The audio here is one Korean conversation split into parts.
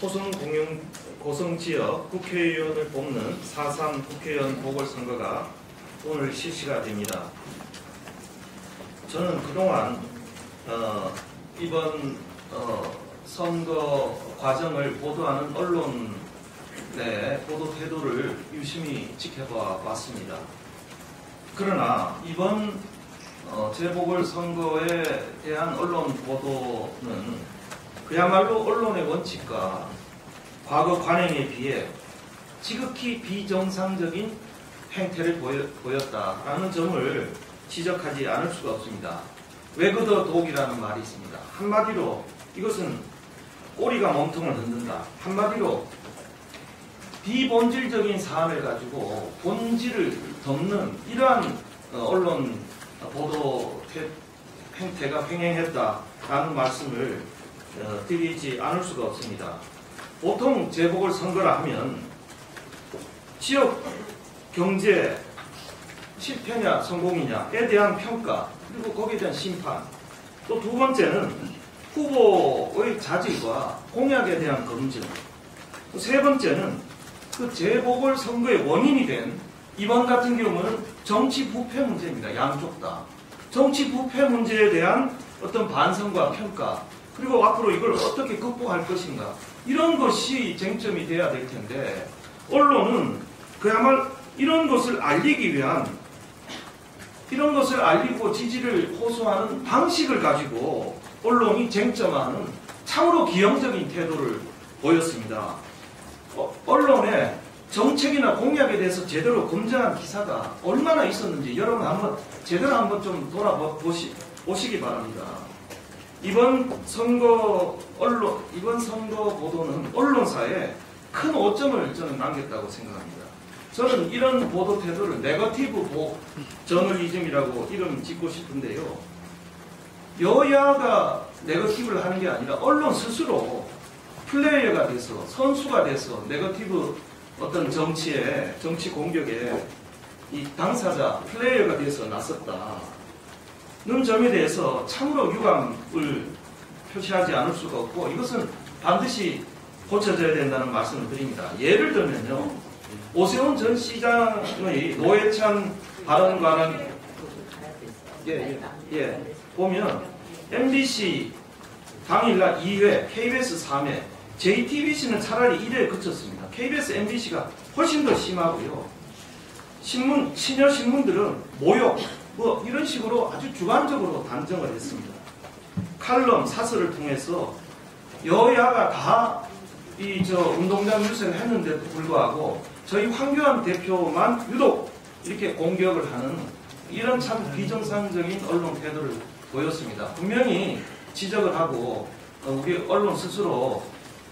호성 공영 고성지역 국회의원을 뽑는 4.3 국회의원 보궐선거가 오늘 실시가 됩니다. 저는 그동안 이번 선거 과정을 보도하는 언론의 보도 태도를 유심히 지켜봐 왔습니다. 그러나 이번 재보궐선거에 대한 언론 보도는 그야말로 언론의 원칙과 과거 관행에 비해 지극히 비정상적인 행태를 보였다라는 점을 지적하지 않을 수가 없습니다. 외그더 독이라는 말이 있습니다. 한마디로 이것은 꼬리가 몸통을 흔든다. 한마디로 비본질적인 사안을 가지고 본질을 덮는 이러한 언론 보도 행태가 횡행했다라는 말씀을 드리지 않을 수가 없습니다. 보통 재보궐선거라 하면 지역 경제 실패냐 성공이냐에 대한 평가, 그리고 거기에 대한 심판, 또 두 번째는 후보의 자질과 공약에 대한 검증, 또 세 번째는 그 재보궐선거의 원인이 된 이번 같은 경우는 정치 부패 문제입니다. 양쪽 다. 정치 부패 문제에 대한 어떤 반성과 평가, 그리고 앞으로 이걸 어떻게 극복할 것인가, 이런 것이 쟁점이 돼야 될 텐데, 언론은 그야말로 이런 것을 알리기 위한, 이런 것을 알리고 지지를 호소하는 방식을 가지고 언론이 쟁점하는 참으로 기형적인 태도를 보였습니다. 언론의 정책이나 공약에 대해서 제대로 검증한 기사가 얼마나 있었는지 여러분 제대로 한번 좀 돌아보시기 바랍니다. 이번 선거 보도는 언론사에 큰 오점을 저는 남겼다고 생각합니다. 저는 이런 보도 태도를 네거티브 저널리즘이라고 이름 짓고 싶은데요. 여야가 네거티브를 하는 게 아니라 언론 스스로 플레이어가 돼서, 선수가 돼서 네거티브 어떤 정치 공격에 이 당사자, 플레이어가 돼서 나섰다는 점에 대해서 참으로 유감을 표시하지 않을 수가 없고, 이것은 반드시 고쳐져야 된다는 말씀을 드립니다. 예를 들면요, 오세훈 전 시장의 노회찬 발언과는 보면 MBC 당일날 2회, KBS 3회, JTBC는 차라리 1회에 그쳤습니다. KBS, MBC가 훨씬 더 심하고요. 친여 신문들은 모욕, 이런 식으로 아주 주관적으로 단정을 했습니다. 칼럼, 사설을 통해서 여야가 다 운동장 유세를 했는데도 불구하고 저희 황교안 대표만 유독 이렇게 공격을 하는 이런 참 비정상적인 언론 태도를 보였습니다. 분명히 지적을 하고 우리 언론 스스로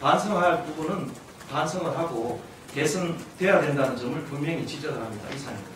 반성할 부분은 반성을 하고 개선돼야 된다는 점을 분명히 지적을 합니다. 이상입니다.